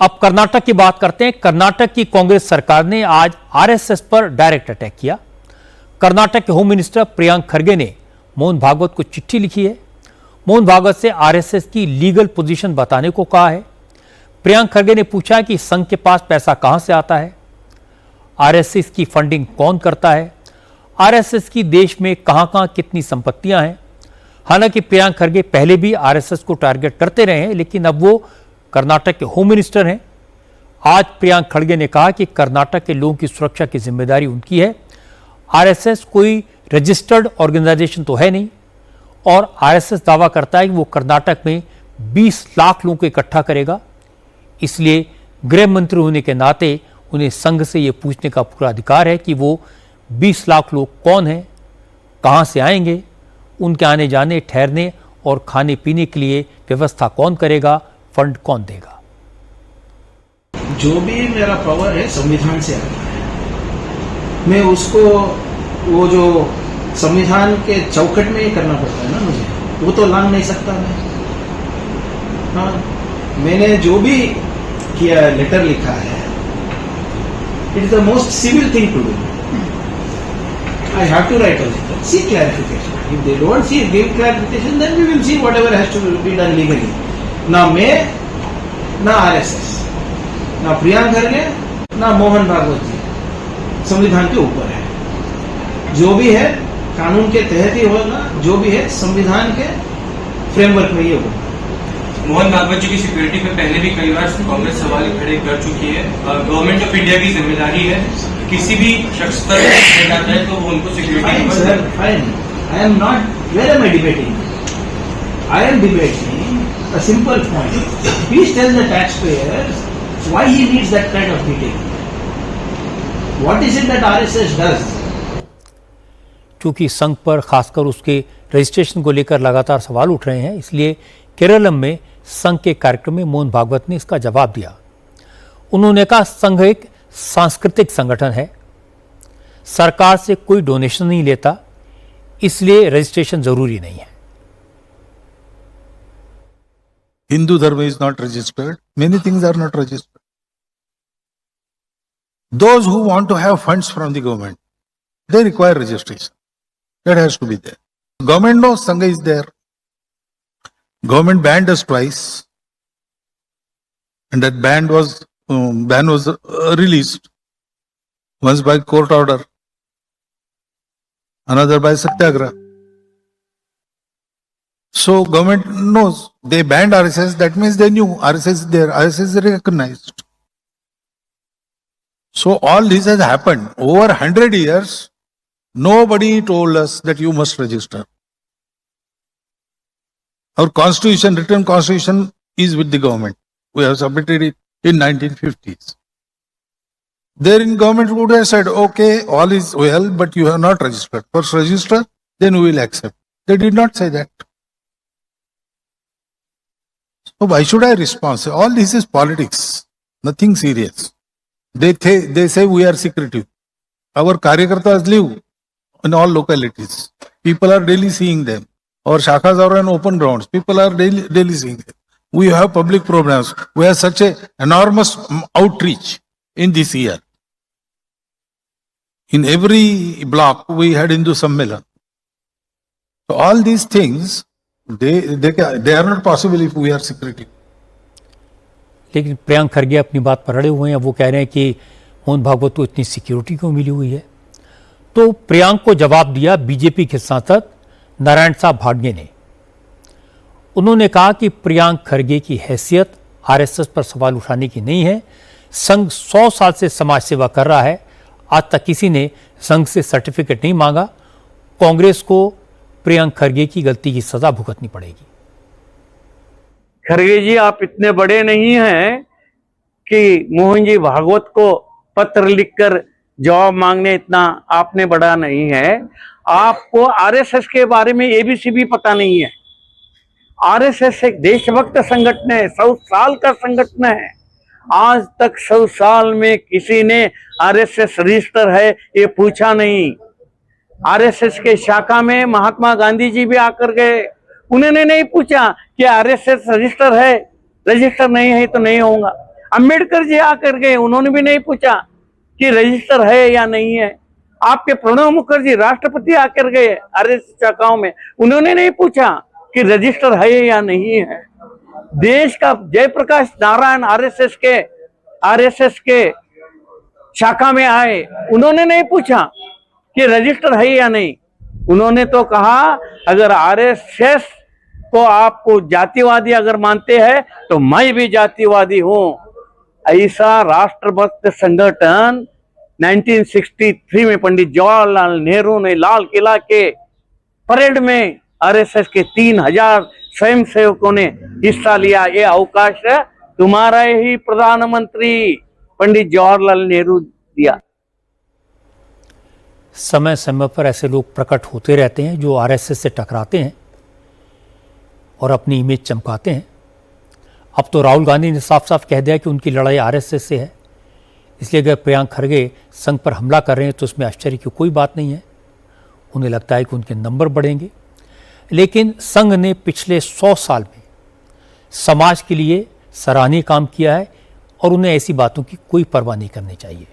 अब कर्नाटक की बात करते हैं। कर्नाटक की कांग्रेस सरकार ने आज आरएसएस पर डायरेक्ट अटैक किया। कर्नाटक के होम मिनिस्टर प्रियंक खरगे ने मोहन भागवत को चिट्ठी लिखी है। मोहन भागवत से आरएसएस की लीगल पोजीशन बताने को कहा है। प्रियंक खरगे ने पूछा कि संघ के पास पैसा कहां से आता है, आरएसएस की फंडिंग कौन करता है, आरएसएस की देश में कहां कहां कितनी संपत्तियां हैं। हालांकि प्रियंक खरगे पहले भी आरएसएस को टारगेट करते रहे हैं, लेकिन अब वो कर्नाटक के होम मिनिस्टर हैं। आज प्रियंक खरगे ने कहा कि कर्नाटक के लोगों की सुरक्षा की जिम्मेदारी उनकी है। आरएसएस कोई रजिस्टर्ड ऑर्गेनाइजेशन तो है नहीं, और आरएसएस दावा करता है कि वो कर्नाटक में 20 लाख लोगों को इकट्ठा करेगा। इसलिए गृह मंत्री होने के नाते उन्हें संघ से ये पूछने का पूरा अधिकार है कि वो 20 लाख लोग कौन हैं, कहां से आएंगे, उनके आने जाने, ठहरने और खाने पीने के लिए व्यवस्था कौन करेगा, फंड कौन देगा। जो भी मेरा पावर है संविधान से आता है, मैं उसको वो जो संविधान के चौखट में ही करना पड़ता है ना मुझे, वो तो लांघ नहीं सकता मैं। हाँ, मैंने जो भी किया, लेटर लिखा है, it is the most civil thing to do. I have to write a letter, seek clarification. If they don't give clarification, then we will see whatever has to be done legally. ना मैं, ना RSS, ना प्रियंक खरगे, ना मोहन भागवत जी संविधान के ऊपर है। जो भी है कानून के तहत ही होगा, जो भी है संविधान के फ्रेमवर्क में ही होगा। मोहन भागवत जी की सिक्योरिटी पे पहले भी कई बार कांग्रेस सवाल खड़े कर चुकी है। गवर्नमेंट ऑफ इंडिया की जिम्मेदारी है, किसी भी शख्स पर जाता है तो वो उनको security. Fine, I am not, where am I debating? I am debating a simple point. Please tell the taxpayers why he needs that kind of meeting. What is it that RSS does? क्योंकि संघ पर खासकर उसके registration को लेकर लगातार सवाल उठ रहे हैं, इसलिए केरलम में संघ के कार्यक्रम में मोहन भागवत ने इसका जवाब दिया। उन्होंने कहा, संघ एक सांस्कृतिक संगठन है, सरकार से कोई डोनेशन नहीं लेता, इसलिए रजिस्ट्रेशन जरूरी नहीं है। Hindu Dharma is not registered. Many things are not registered. Those who want to have funds from the government, they require registration. That has to be there. Government knows Sangha is there. Government banned us twice, and that ban was released. Once by court order, another by Satyagraha. So government knows they banned RSS. That means they knew RSS is there. RSS is recognized. So all this has happened over 100 years. Nobody told us that you must register. Our constitution, written constitution, is with the government. We have submitted it in 1950s. Therein government would have said, okay, all is well, but you have not registered. First register, then we will accept. They did not say that. So why should I respond? All this is politics, nothing serious. They say we are secretive. Our Karyakartas live in all localities. People are daily seeing them. Our shakhas are on open grounds. People are daily seeing them. We have public programs. We have such a enormous outreach in this year. In every block we had Hindu Sammelan. So all these things, they are not possible if we are secretive. लेकिन प्रियंक खरगे अपनी बात पर अड़े हुए हैं। वो कह रहे हैं कि मोहन भागवत को इतनी सिक्योरिटी क्यों मिली हुई है। तो प्रियंक को जवाब दिया बीजेपी के सांसद नारायण साहब भाग्य ने। उन्होंने कहा कि प्रियंक खरगे की हैसियत आरएसएस पर सवाल उठाने की नहीं है। संघ 100 साल से समाज सेवा कर रहा है, आज तक किसी ने संघ से सर्टिफिकेट नहीं मांगा। कांग्रेस को प्रियंक खरगे की गलती की सजा भुगतनी पड़ेगी। खरगे जी, आप इतने बड़े नहीं हैं कि मोहन जी भागवत को पत्र लिखकर जवाब मांगने इतना आपने बड़ा नहीं है। आपको आरएसएस के बारे में एबीसी भी पता नहीं है। आरएसएस एक देशभक्त संगठन है, 100 साल का संगठन है। आज तक 100 साल में किसी ने आरएसएस रजिस्टर है ये पूछा नहीं। आरएसएस के शाखा में महात्मा गांधी जी भी आकर गए, उन्होंने नहीं पूछा कि आरएसएस रजिस्टर है, रजिस्टर नहीं है तो नहीं होगा। अंबेडकर जी आकर गए, उन्होंने भी नहीं पूछा कि रजिस्टर है या नहीं है। आपके प्रणब मुखर्जी राष्ट्रपति आकर गए आरएसएस शाखाओं में, उन्होंने नहीं पूछा कि रजिस्टर है या नहीं है। देश का जयप्रकाश नारायण आरएसएस के शाखा में आए, उन्होंने नहीं पूछा कि रजिस्टर है या नहीं। उन्होंने तो कहा अगर आरएसएस को आपको जातिवादी अगर मानते हैं तो मैं भी जातिवादी हूं। ऐसा राष्ट्रभक्त संगठन 1963 में पंडित जवाहरलाल नेहरू ने लाल किला के परेड में आरएसएस के 3000 स्वयंसेवकों ने हिस्सा लिया। ये अवकाश तुम्हारा ही प्रधानमंत्री पंडित जवाहरलाल नेहरू दिया। समय समय पर ऐसे लोग प्रकट होते रहते हैं जो आरएसएस से टकराते हैं और अपनी इमेज चमकाते हैं। अब तो राहुल गांधी ने साफ साफ कह दिया कि उनकी लड़ाई आरएसएस से है, इसलिए अगर प्रियंक खरगे संघ पर हमला कर रहे हैं तो उसमें आश्चर्य की कोई बात नहीं है। उन्हें लगता है कि उनके नंबर बढ़ेंगे, लेकिन संघ ने पिछले 100 साल में समाज के लिए सराहनीय काम किया है और उन्हें ऐसी बातों की कोई परवाह नहीं करनी चाहिए।